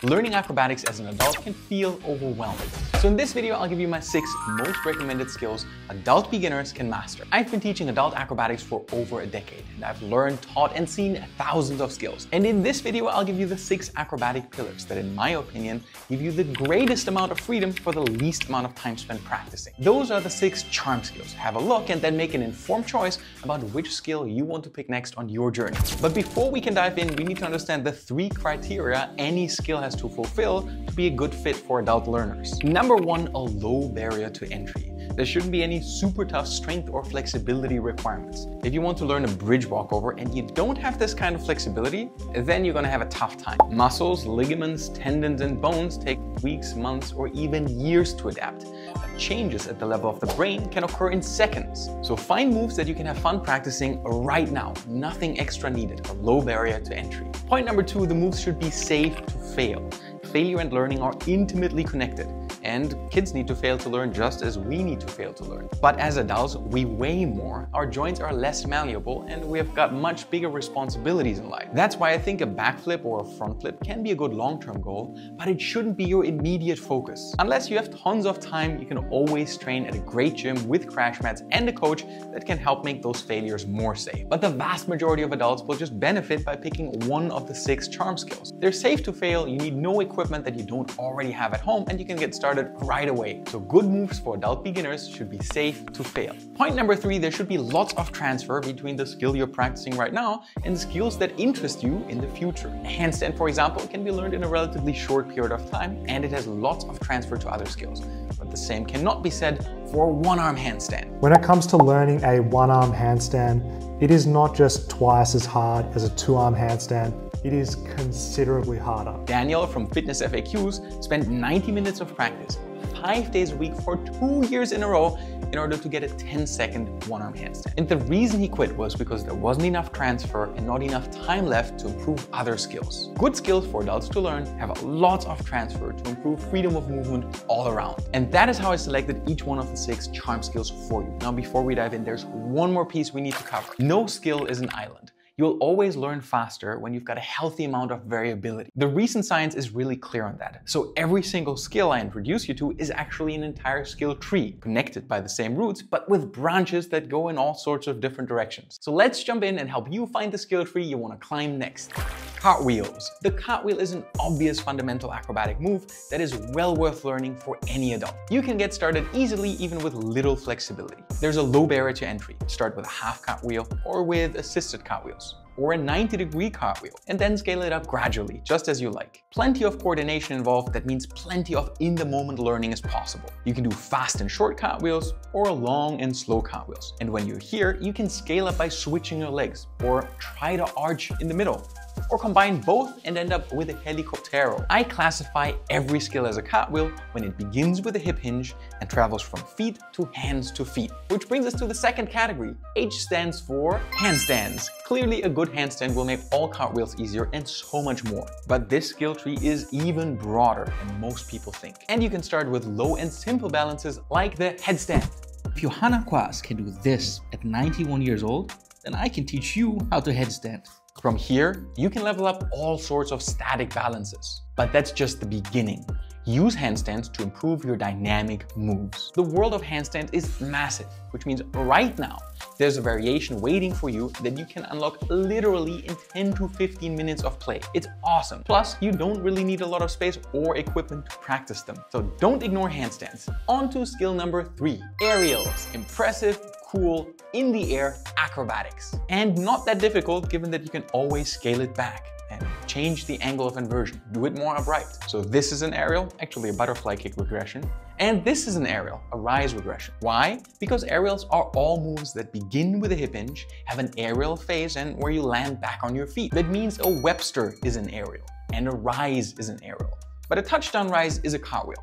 Learning acrobatics as an adult can feel overwhelming. So in this video, I'll give you my 6 most recommended skills adult beginners can master. I've been teaching adult acrobatics for over a decade, and I've learned, taught, and seen thousands of skills. And in this video, I'll give you the 6 acrobatic pillars that, in my opinion, give you the greatest amount of freedom for the least amount of time spent practicing. Those are the 6 CHARME skills. Have a look and then make an informed choice about which skill you want to pick next on your journey. But before we can dive in, we need to understand the 3 criteria any skill has to fulfill to be a good fit for adult learners. Number 1, a low barrier to entry. There shouldn't be any super tough strength or flexibility requirements. If you want to learn a bridge walkover and you don't have this kind of flexibility, then you're gonna have a tough time. Muscles, ligaments, tendons, and bones take weeks, months, or even years to adapt. But changes at the level of the brain can occur in seconds. So find moves that you can have fun practicing right now. Nothing extra needed, a low barrier to entry. Point number 2, the moves should be safe to fail. Failure and learning are intimately connected, and kids need to fail to learn just as we need to fail to learn. But as adults, we weigh more, our joints are less malleable, and we have got much bigger responsibilities in life. That's why I think a backflip or a front flip can be a good long-term goal, but it shouldn't be your immediate focus. Unless you have tons of time, you can always train at a great gym with crash mats and a coach that can help make those failures more safe. But the vast majority of adults will just benefit by picking one of the 6 CHARME skills. They're safe to fail, you need no equipment that you don't already have at home, and you can get started right away. So good moves for adult beginners should be safe to fail. Point number 3, there should be lots of transfer between the skill you're practicing right now and skills that interest you in the future. A handstand, for example, can be learned in a relatively short period of time, and it has lots of transfer to other skills. But the same cannot be said for a one-arm handstand. When it comes to learning a one-arm handstand, it is not just twice as hard as a 2-arm handstand. It is considerably harder. Daniel from Fitness FAQs spent 90 minutes of practice, 5 days a week for 2 years in a row in order to get a 10-second one-arm handstand. And the reason he quit was because there wasn't enough transfer and not enough time left to improve other skills. Good skills for adults to learn have a lot of transfer to improve freedom of movement all around. And that is how I selected each one of the 6 CHARME skills for you. Now, before we dive in, there's one more piece we need to cover. No skill is an island. You'll always learn faster when you've got a healthy amount of variability. The recent science is really clear on that. So every single skill I introduce you to is actually an entire skill tree, connected by the same roots, but with branches that go in all sorts of different directions. So let's jump in and help you find the skill tree you want to climb next. Cartwheels. The cartwheel is an obvious fundamental acrobatic move that is well worth learning for any adult. You can get started easily even with little flexibility. There's a low barrier to entry. Start with a half cartwheel or with assisted cartwheels, or a 90-degree cartwheel, and then scale it up gradually, just as you like. Plenty of coordination involved, that means plenty of in-the-moment learning is possible. You can do fast and short cartwheels, or long and slow cartwheels. And when you're here, you can scale up by switching your legs, or try to arch in the middle, or combine both and end up with a helicoptero. I classify every skill as a cartwheel when it begins with a hip hinge and travels from feet to hands to feet. Which brings us to the second category. H stands for handstands. Clearly, a good handstand will make all cartwheels easier and so much more. But this skill tree is even broader than most people think. And you can start with low and simple balances like the headstand. If Johanna Quas can do this at 91 years old, then I can teach you how to headstand. From here, you can level up all sorts of static balances. But that's just the beginning. Use handstands to improve your dynamic moves. The world of handstands is massive, which means right now, there's a variation waiting for you that you can unlock literally in 10 to 15 minutes of play. It's awesome. Plus, you don't really need a lot of space or equipment to practice them. So don't ignore handstands. On to skill number 3, aerials. Impressive, cool, in the air acrobatics. And not that difficult given that you can always scale it back and change the angle of inversion, do it more upright. So this is an aerial, actually a butterfly kick regression. And this is an aerial, a Raiz regression. Why? Because aerials are all moves that begin with a hip hinge, have an aerial phase, and where you land back on your feet. That means a Webster is an aerial and a Raiz is an aerial. But a touchdown Raiz is a cartwheel.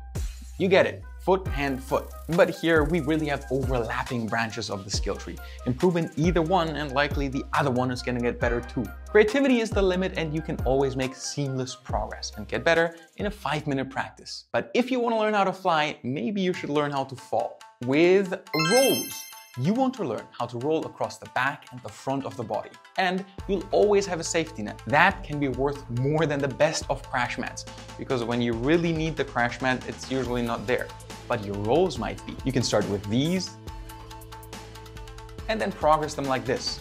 You get it. Foot, hand, foot. But here we really have overlapping branches of the skill tree. Improve in either one and likely the other one is gonna get better too. Creativity is the limit and you can always make seamless progress and get better in a 5-minute practice. But if you wanna learn how to fly, maybe you should learn how to fall. With rolls. You want to learn how to roll across the back and the front of the body. And you'll always have a safety net. That can be worth more than the best of crash mats, because when you really need the crash mat, it's usually not there. But your rolls might be. You can start with these and then progress them like this.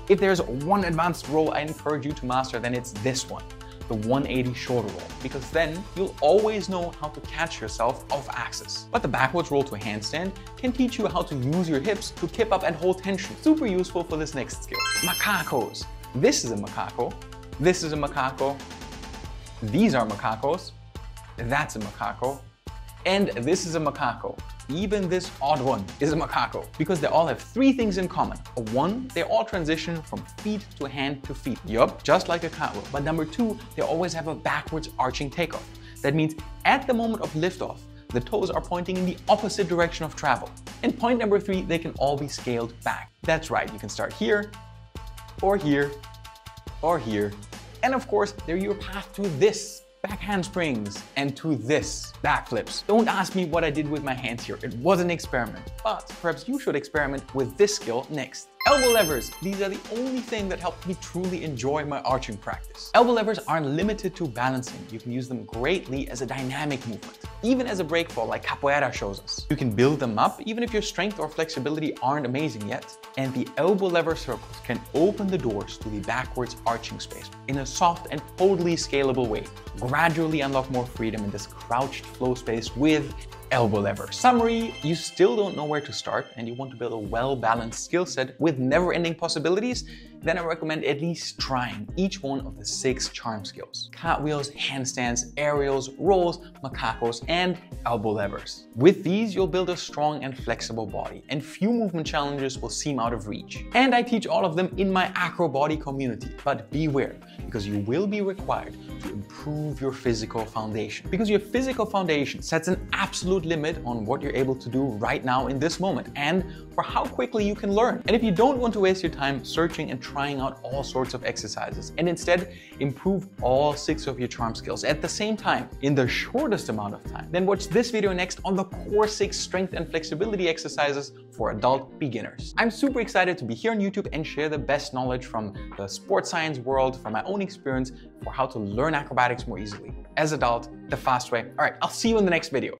If there's one advanced roll I encourage you to master, then it's this one, the 180 shoulder roll, because then you'll always know how to catch yourself off axis. But the backwards roll to a handstand can teach you how to use your hips to kip up and hold tension. Super useful for this next skill. Macacos. This is a macaco. This is a macaco. These are macacos. That's a macaco. And this is a macaco. Even this odd one is a macaco, because they all have three things in common. One, they all transition from feet to hand to feet. Yup, just like a cartwheel. But number two, they always have a backwards arching takeoff. That means at the moment of liftoff, the toes are pointing in the opposite direction of travel. And point number three, they can all be scaled back. That's right, you can start here, or here, or here. And of course, they're your path to this. Back handsprings, and to this, backflips. Don't ask me what I did with my hands here, it was an experiment. But perhaps you should experiment with this skill next. Elbow levers. These are the only thing that helped me truly enjoy my arching practice. Elbow levers aren't limited to balancing. You can use them greatly as a dynamic movement, even as a breakfall like capoeira shows us. You can build them up even if your strength or flexibility aren't amazing yet. And the elbow lever circles can open the doors to the backwards arching space in a soft and totally scalable way. Gradually unlock more freedom in this crouched flow space with elbow lever. Summary, you still don't know where to start and you want to build a well-balanced skill set with never-ending possibilities, then I recommend at least trying each one of the 6 CHARME skills. Cartwheels, handstands, aerials, rolls, macacos, and elbow levers. With these, you'll build a strong and flexible body, and few movement challenges will seem out of reach. And I teach all of them in my Acrobatic community, but beware, because you will be required to improve your physical foundation. Because your physical foundation sets an absolute limit on what you're able to do right now in this moment, and for how quickly you can learn. And if you don't want to waste your time searching and trying out all sorts of exercises, and instead improve all 6 of your CHARME skills at the same time in the shortest amount of time, then watch this video next on the core 6 strength and flexibility exercises for adult beginners. I'm super excited to be here on YouTube and share the best knowledge from the sports science world, from my own experience for how to learn acrobatics more easily as adult, the fast way. All right, I'll see you in the next video.